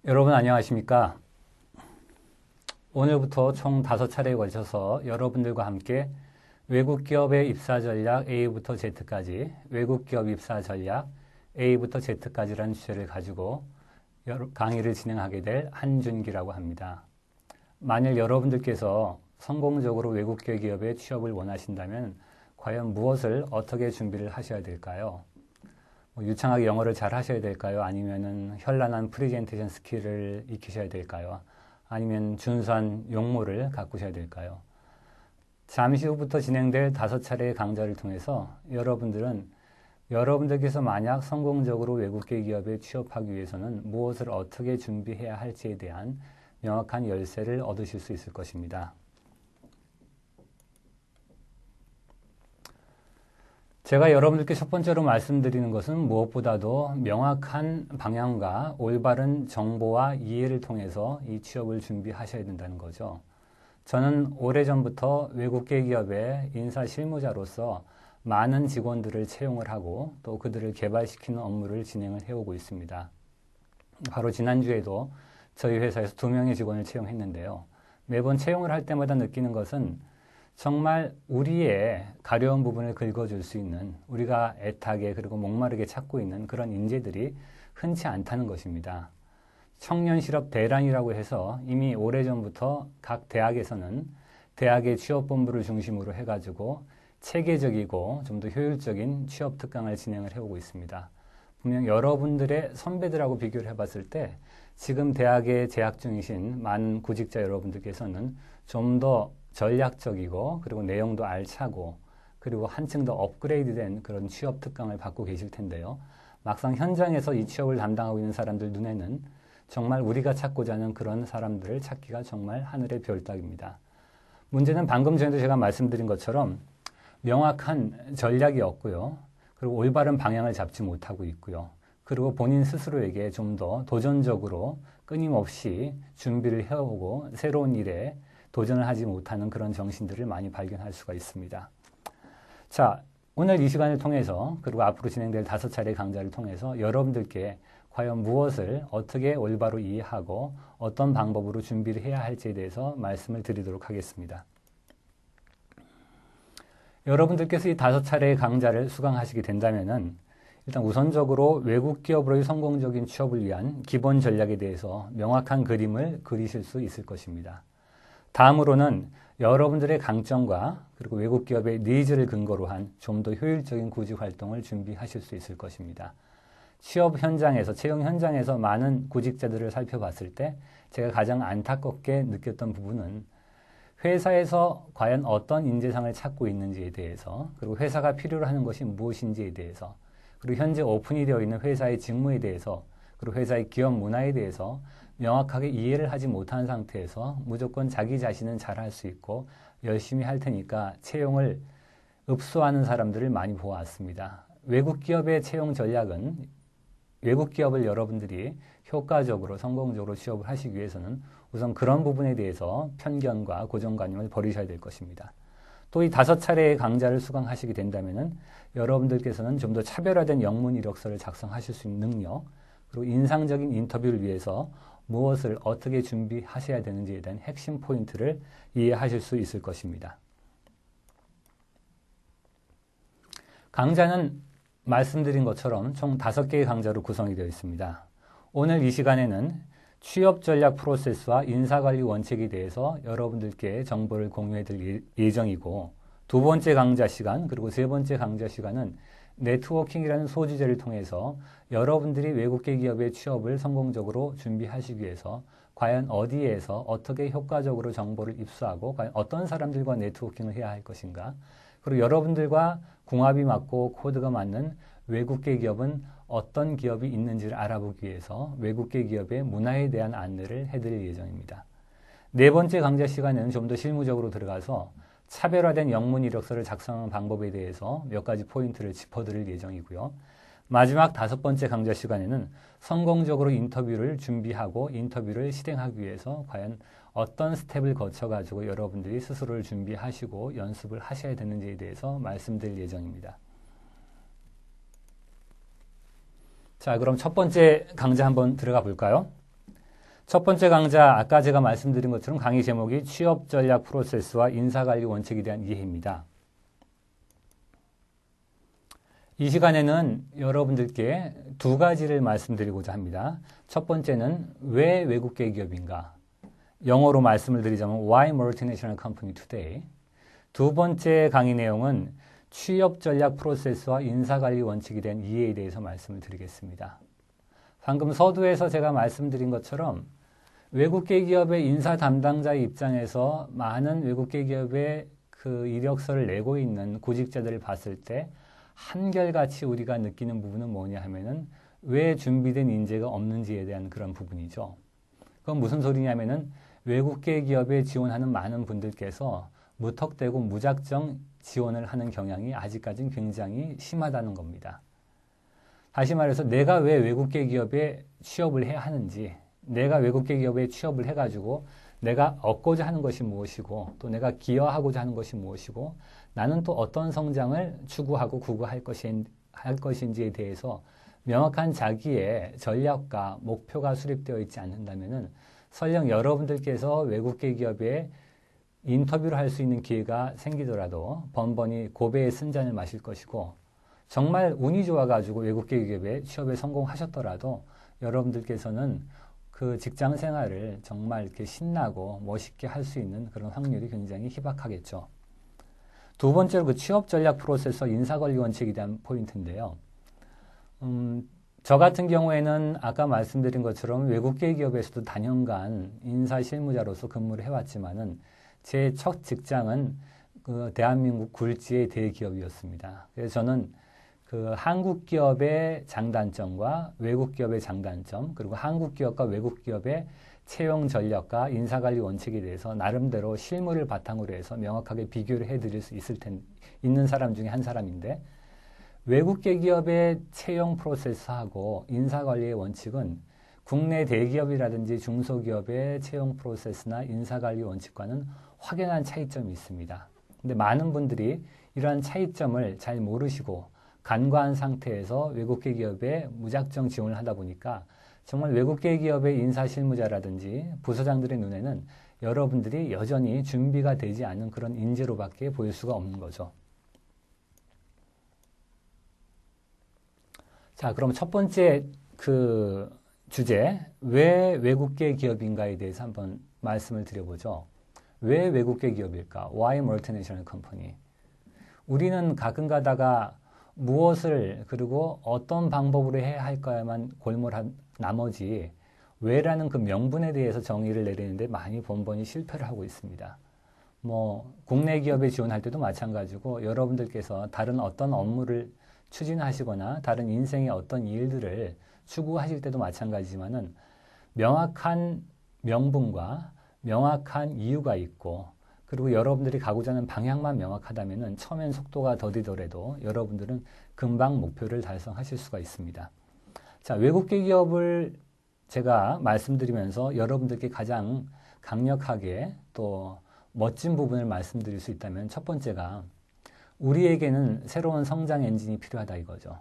여러분 안녕하십니까? 오늘부터 총 5차례에 걸쳐서 여러분들과 함께 외국 기업의 입사 전략 A부터 Z까지, 외국 기업 입사 전략 A부터 Z까지라는 주제를 가지고 강의를 진행하게 될 한준기라고 합니다. 만일 여러분들께서 성공적으로 외국 기업에 취업을 원하신다면 과연 무엇을 어떻게 준비를 하셔야 될까요? 유창하게 영어를 잘 하셔야 될까요? 아니면 현란한 프레젠테이션 스킬을 익히셔야 될까요? 아니면 준수한 용모를 가꾸셔야 될까요? 잠시 후부터 진행될 5차례의 강좌를 통해서 여러분들께서 만약 성공적으로 외국계 기업에 취업하기 위해서는 무엇을 어떻게 준비해야 할지에 대한 명확한 열쇠를 얻으실 수 있을 것입니다. 제가 여러분들께 첫 번째로 말씀드리는 것은 무엇보다도 명확한 방향과 올바른 정보와 이해를 통해서 이 취업을 준비하셔야 된다는 거죠. 저는 오래전부터 외국계 기업의 인사 실무자로서 많은 직원들을 채용을 하고 또 그들을 개발시키는 업무를 진행을 해오고 있습니다. 바로 지난주에도 저희 회사에서 2명의 직원을 채용했는데요. 매번 채용을 할 때마다 느끼는 것은 정말 우리의 가려운 부분을 긁어줄 수 있는, 우리가 애타게 그리고 목마르게 찾고 있는 그런 인재들이 흔치 않다는 것입니다. 청년 실업 대란이라고 해서 이미 오래전부터 각 대학에서는 대학의 취업본부를 중심으로 해가지고 체계적이고 좀 더 효율적인 취업 특강을 진행을 해오고 있습니다. 분명 여러분들의 선배들하고 비교를 해봤을 때 지금 대학에 재학 중이신 많은 구직자 여러분들께서는 좀 더 전략적이고 그리고 내용도 알차고 그리고 한층 더 업그레이드된 그런 취업 특강을 받고 계실 텐데요. 막상 현장에서 이 취업을 담당하고 있는 사람들 눈에는 정말 우리가 찾고자 하는 그런 사람들을 찾기가 정말 하늘의 별 따기입니다. 문제는 방금 전에도 제가 말씀드린 것처럼 명확한 전략이 없고요. 그리고 올바른 방향을 잡지 못하고 있고요. 그리고 본인 스스로에게 좀 더 도전적으로 끊임없이 준비를 해오고 새로운 일에 도전을 하지 못하는 그런 정신들을 많이 발견할 수가 있습니다. 자, 오늘 이 시간을 통해서 그리고 앞으로 진행될 5차례 강좌를 통해서 여러분들께 과연 무엇을 어떻게 올바로 이해하고 어떤 방법으로 준비를 해야 할지에 대해서 말씀을 드리도록 하겠습니다. 여러분들께서 이 5차례의 강좌를 수강하시게 된다면은 일단 우선적으로 외국 기업으로의 성공적인 취업을 위한 기본 전략에 대해서 명확한 그림을 그리실 수 있을 것입니다. 다음으로는 여러분들의 강점과 그리고 외국 기업의 니즈를 근거로 한 좀 더 효율적인 구직 활동을 준비하실 수 있을 것입니다. 취업 현장에서, 채용 현장에서 많은 구직자들을 살펴봤을 때 제가 가장 안타깝게 느꼈던 부분은 회사에서 과연 어떤 인재상을 찾고 있는지에 대해서, 그리고 회사가 필요로 하는 것이 무엇인지에 대해서, 그리고 현재 오픈이 되어 있는 회사의 직무에 대해서, 그리고 회사의 기업 문화에 대해서 명확하게 이해를 하지 못한 상태에서 무조건 자기 자신은 잘할 수 있고 열심히 할 테니까 채용을 읍소하는 사람들을 많이 보아왔습니다. 외국 기업의 채용 전략은 외국 기업을 여러분들이 효과적으로 성공적으로 취업을 하시기 위해서는 우선 그런 부분에 대해서 편견과 고정관념을 버리셔야 될 것입니다. 또 이 5차례의 강좌를 수강하시게 된다면 여러분들께서는 좀 더 차별화된 영문 이력서를 작성하실 수 있는 능력, 그리고 인상적인 인터뷰를 위해서 무엇을 어떻게 준비하셔야 되는지에 대한 핵심 포인트를 이해하실 수 있을 것입니다. 강좌는 말씀드린 것처럼 총 5개의 강좌로 구성이 되어 있습니다. 오늘 이 시간에는 취업 전략 프로세스와 인사관리 원칙에 대해서 여러분들께 정보를 공유해 드릴 예정이고, 2번째 강좌 시간 그리고 3번째 강좌 시간은 네트워킹이라는 소주제를 통해서 여러분들이 외국계 기업의 취업을 성공적으로 준비하시기 위해서 과연 어디에서 어떻게 효과적으로 정보를 입수하고 과연 어떤 사람들과 네트워킹을 해야 할 것인가, 그리고 여러분들과 궁합이 맞고 코드가 맞는 외국계 기업은 어떤 기업이 있는지를 알아보기 위해서 외국계 기업의 문화에 대한 안내를 해드릴 예정입니다. 4번째 강좌 시간에는 좀 더 실무적으로 들어가서 차별화된 영문 이력서를 작성하는 방법에 대해서 몇 가지 포인트를 짚어드릴 예정이고요. 마지막 5번째 강좌 시간에는 성공적으로 인터뷰를 준비하고 인터뷰를 실행하기 위해서 과연 어떤 스텝을 거쳐가지고 여러분들이 스스로를 준비하시고 연습을 하셔야 되는지에 대해서 말씀드릴 예정입니다. 자, 그럼 첫 번째 강좌 한번 들어가 볼까요? 첫 번째 강좌, 아까 제가 말씀드린 것처럼 강의 제목이 취업 전략 프로세스와 인사관리 원칙에 대한 이해입니다. 이 시간에는 여러분들께 두 가지를 말씀드리고자 합니다. 첫 번째는 왜 외국계 기업인가? 영어로 말씀을 드리자면 Why Multinational Company Today? 두 번째 강의 내용은 취업 전략 프로세스와 인사관리 원칙에 대한 이해에 대해서 말씀을 드리겠습니다. 방금 서두에서 제가 말씀드린 것처럼 외국계 기업의 인사 담당자의 입장에서 많은 외국계 기업의 그 이력서를 내고 있는 구직자들을 봤을 때 한결같이 우리가 느끼는 부분은 뭐냐 하면은 왜 준비된 인재가 없는지에 대한 그런 부분이죠. 그건 무슨 소리냐면은 외국계 기업에 지원하는 많은 분들께서 무턱대고 무작정 지원을 하는 경향이 아직까지는 굉장히 심하다는 겁니다. 다시 말해서 내가 왜 외국계 기업에 취업을 해야 하는지, 내가 외국계 기업에 취업을 해가지고 내가 얻고자 하는 것이 무엇이고 또 내가 기여하고자 하는 것이 무엇이고 나는 또 어떤 성장을 추구하고 구가할 것인지에 대해서 명확한 자기의 전략과 목표가 수립되어 있지 않는다면은 설령 여러분들께서 외국계 기업에 인터뷰를 할 수 있는 기회가 생기더라도 번번이 고배의 쓴잔을 마실 것이고 정말 운이 좋아가지고 외국계 기업에 취업에 성공하셨더라도 여러분들께서는 그 직장 생활을 정말 이렇게 신나고 멋있게 할 수 있는 그런 확률이 굉장히 희박하겠죠. 두 번째로 그 취업 전략 프로세서 인사관리 원칙에 대한 포인트인데요. 저 같은 경우에는 아까 말씀드린 것처럼 외국계 기업에서도 단연간 인사 실무자로서 근무를 해왔지만은 제 첫 직장은 그 대한민국 굴지의 대기업이었습니다. 그래서 저는 그 한국 기업의 장단점과 외국 기업의 장단점, 그리고 한국 기업과 외국 기업의 채용 전략과 인사관리 원칙에 대해서 나름대로 실무를 바탕으로 해서 명확하게 비교를 해드릴 수 있는 사람 중에 한 사람인데, 외국계 기업의 채용 프로세스하고 인사관리의 원칙은 국내 대기업이라든지 중소기업의 채용 프로세스나 인사관리 원칙과는 확연한 차이점이 있습니다. 근데 많은 분들이 이러한 차이점을 잘 모르시고 간과한 상태에서 외국계 기업에 무작정 지원을 하다 보니까 정말 외국계 기업의 인사 실무자라든지 부서장들의 눈에는 여러분들이 여전히 준비가 되지 않은 그런 인재로밖에 보일 수가 없는 거죠. 자, 그럼 첫 번째 그 주제, 왜 외국계 기업인가에 대해서 한번 말씀을 드려보죠. 왜 외국계 기업일까? Why Multinational Company? 우리는 가끔 가다가 무엇을 그리고 어떤 방법으로 해야 할까에만 골몰한 나머지 왜라는 그 명분에 대해서 정의를 내리는데 많이 번번이 실패를 하고 있습니다. 뭐 국내 기업에 지원할 때도 마찬가지고 여러분들께서 다른 어떤 업무를 추진하시거나 다른 인생의 어떤 일들을 추구하실 때도 마찬가지지만은 명확한 명분과 명확한 이유가 있고 그리고 여러분들이 가고자 하는 방향만 명확하다면은 처음엔 속도가 더디더라도 여러분들은 금방 목표를 달성하실 수가 있습니다. 자, 외국계 기업을 제가 말씀드리면서 여러분들께 가장 강력하게 또 멋진 부분을 말씀드릴 수 있다면 첫 번째가 우리에게는 새로운 성장 엔진이 필요하다 이거죠.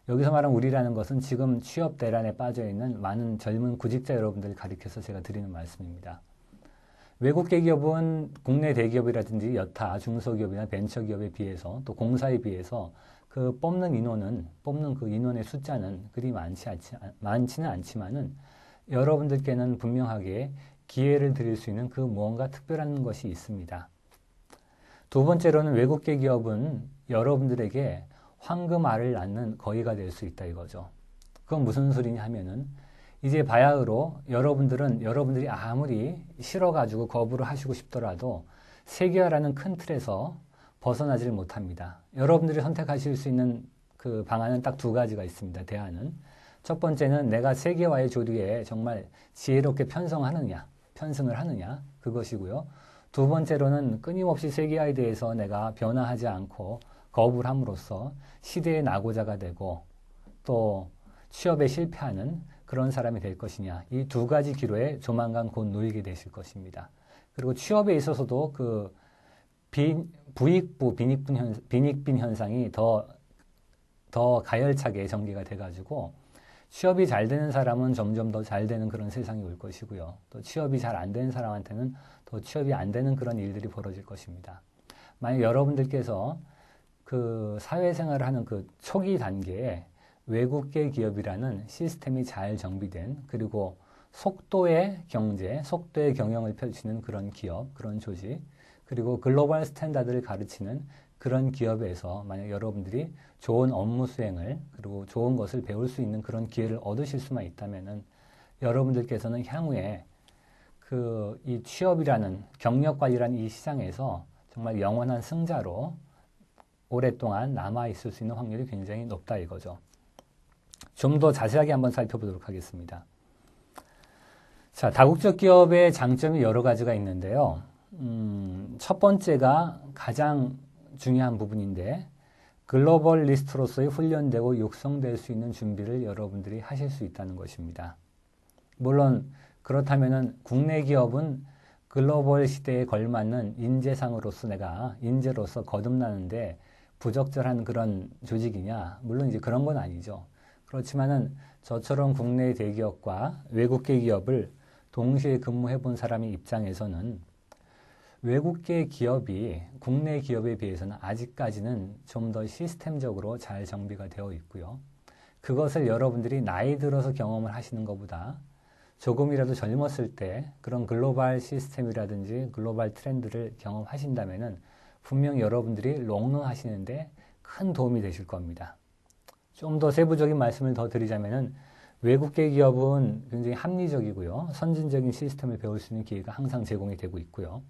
여기서 말한 우리라는 것은 지금 취업 대란에 빠져 있는 많은 젊은 구직자 여러분들을 가리켜서 제가 드리는 말씀입니다. 외국계 기업은 국내 대기업이라든지 여타 중소기업이나 벤처기업에 비해서 또 공사에 비해서 그 뽑는 그 인원의 숫자는 그리 많지는 않지만은 여러분들께는 분명하게 기회를 드릴 수 있는 그 무언가 특별한 것이 있습니다. 두 번째로는 외국계 기업은 여러분들에게 황금알을 낳는 거위가 될 수 있다 이거죠. 그건 무슨 소리냐 하면은 이제 바야흐로 여러분들이 아무리 싫어가지고 거부를 하시고 싶더라도 세계화라는 큰 틀에서 벗어나지를 못합니다. 여러분들이 선택하실 수 있는 그 방안은 딱 두 가지가 있습니다. 대안은. 첫 번째는 내가 세계화의 조류에 정말 지혜롭게 편승을 하느냐 그것이고요. 두 번째로는 끊임없이 세계화에 대해서 내가 변화하지 않고 거부를 함으로써 시대의 낙오자가 되고 또 취업에 실패하는 그런 사람이 될 것이냐. 이 두 가지 기로에 조만간 곧 놓이게 되실 것입니다. 그리고 취업에 있어서도 그 부익부, 빈익빈 현상이 더 가열차게 전개가 돼가지고 취업이 잘 되는 사람은 점점 더 잘 되는 그런 세상이 올 것이고요. 또 취업이 잘 안 되는 사람한테는 더 취업이 안 되는 그런 일들이 벌어질 것입니다. 만약 여러분들께서 그 사회생활을 하는 그 초기 단계에 외국계 기업이라는 시스템이 잘 정비된, 그리고 속도의 경제, 속도의 경영을 펼치는 그런 기업, 그런 조직, 그리고 글로벌 스탠다드를 가르치는 그런 기업에서 만약 여러분들이 좋은 업무 수행을, 그리고 좋은 것을 배울 수 있는 그런 기회를 얻으실 수만 있다면은 여러분들께서는 향후에 이 취업이라는, 경력 관리라는 이 시장에서 정말 영원한 승자로 오랫동안 남아있을 수 있는 확률이 굉장히 높다 이거죠. 좀 더 자세하게 한번 살펴보도록 하겠습니다. 자, 다국적 기업의 장점이 여러 가지가 있는데요. 첫 번째가 가장 중요한 부분인데, 글로벌리스트로서의 훈련되고 육성될 수 있는 준비를 여러분들이 하실 수 있다는 것입니다. 물론 그렇다면은 국내 기업은 글로벌 시대에 걸맞는 인재상으로서 내가 인재로서 거듭나는데 부적절한 그런 조직이냐? 물론 이제 그런 건 아니죠. 그렇지만은 저처럼 국내 대기업과 외국계 기업을 동시에 근무해 본 사람의 입장에서는 외국계 기업이 국내 기업에 비해서는 아직까지는 좀 더 시스템적으로 잘 정비가 되어 있고요. 그것을 여러분들이 나이 들어서 경험을 하시는 것보다 조금이라도 젊었을 때 그런 글로벌 시스템이라든지 글로벌 트렌드를 경험하신다면은 분명 여러분들이 롱런 하시는데 큰 도움이 되실 겁니다. 좀 더 세부적인 말씀을 더 드리자면은 외국계 기업은 굉장히 합리적이고요. 선진적인 시스템을 배울 수 있는 기회가 항상 제공이 되고 있고요.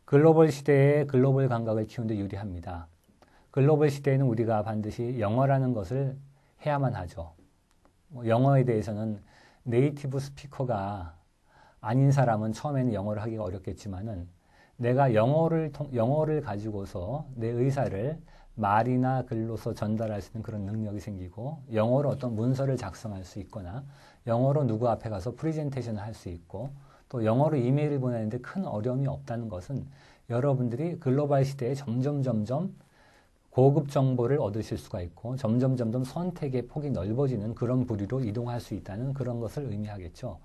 글로벌 시대에 글로벌 감각을 키우는 데 유리합니다. 글로벌 시대에는 우리가 반드시 영어라는 것을 해야만 하죠. 영어에 대해서는 네이티브 스피커가 아닌 사람은 처음에는 영어를 하기가 어렵겠지만은 내가 영어를 가지고서 내 의사를 말이나 글로서 전달할 수 있는 그런 능력이 생기고, 영어로 어떤 문서를 작성할 수 있거나, 영어로 누구 앞에 가서 프레젠테이션을 할 수 있고, 또 영어로 이메일을 보내는데 큰 어려움이 없다는 것은 여러분들이 글로벌 시대에 점점 고급 정보를 얻으실 수가 있고 점점 선택의 폭이 넓어지는 그런 부류로 이동할 수 있다는 그런 것을 의미하겠죠.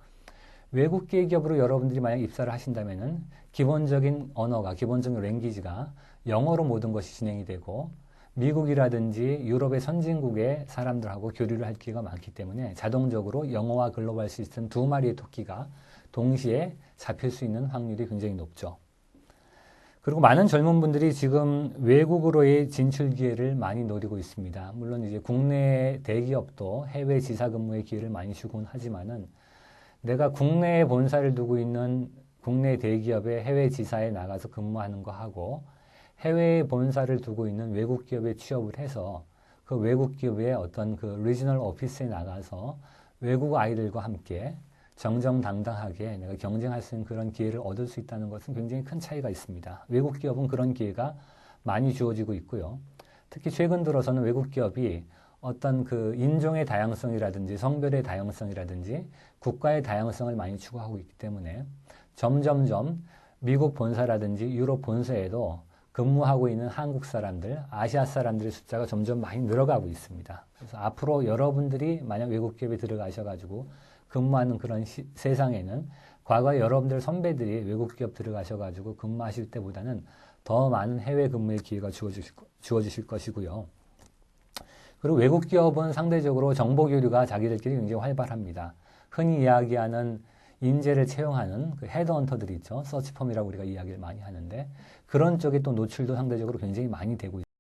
외국계 기업으로 여러분들이 만약 입사를 하신다면은 기본적인 언어가, 기본적인 랭귀지가 영어로 모든 것이 진행이 되고, 미국이라든지 유럽의 선진국의 사람들하고 교류를 할 기회가 많기 때문에 자동적으로 영어와 글로벌 시스템 두 마리의 토끼가 동시에 잡힐 수 있는 확률이 굉장히 높죠. 그리고 많은 젊은 분들이 지금 외국으로의 진출 기회를 많이 노리고 있습니다. 물론 이제 국내 대기업도 해외 지사 근무의 기회를 많이 주곤 하지만은, 내가 국내에 본사를 두고 있는 국내 대기업의 해외 지사에 나가서 근무하는 거 하고 해외에 본사를 두고 있는 외국 기업에 취업을 해서 그 외국 기업의 어떤 그 리지널 오피스에 나가서 외국 아이들과 함께 정정당당하게 내가 경쟁할 수 있는 그런 기회를 얻을 수 있다는 것은 굉장히 큰 차이가 있습니다. 외국 기업은 그런 기회가 많이 주어지고 있고요. 특히 최근 들어서는 외국 기업이 어떤 그 인종의 다양성이라든지 성별의 다양성이라든지 국가의 다양성을 많이 추구하고 있기 때문에 점점점 미국 본사라든지 유럽 본사에도 근무하고 있는 한국 사람들, 아시아 사람들의 숫자가 점점 많이 늘어가고 있습니다. 그래서 앞으로 여러분들이 만약 외국 기업에 들어가셔가지고 근무하는 그런 세상에는 과거에 여러분들 선배들이 외국 기업 들어가셔가지고 근무하실 때보다는 더 많은 해외 근무의 기회가 주어지실 것이고요. 그리고 외국 기업은 상대적으로 정보 교류가 자기들끼리 굉장히 활발합니다. 흔히 이야기하는 인재를 채용하는 그 헤드헌터들이 있죠. 서치펌이라고 우리가 이야기를 많이 하는데 그런 쪽에 또 노출도 상대적으로 굉장히 많이 되고 있습니다.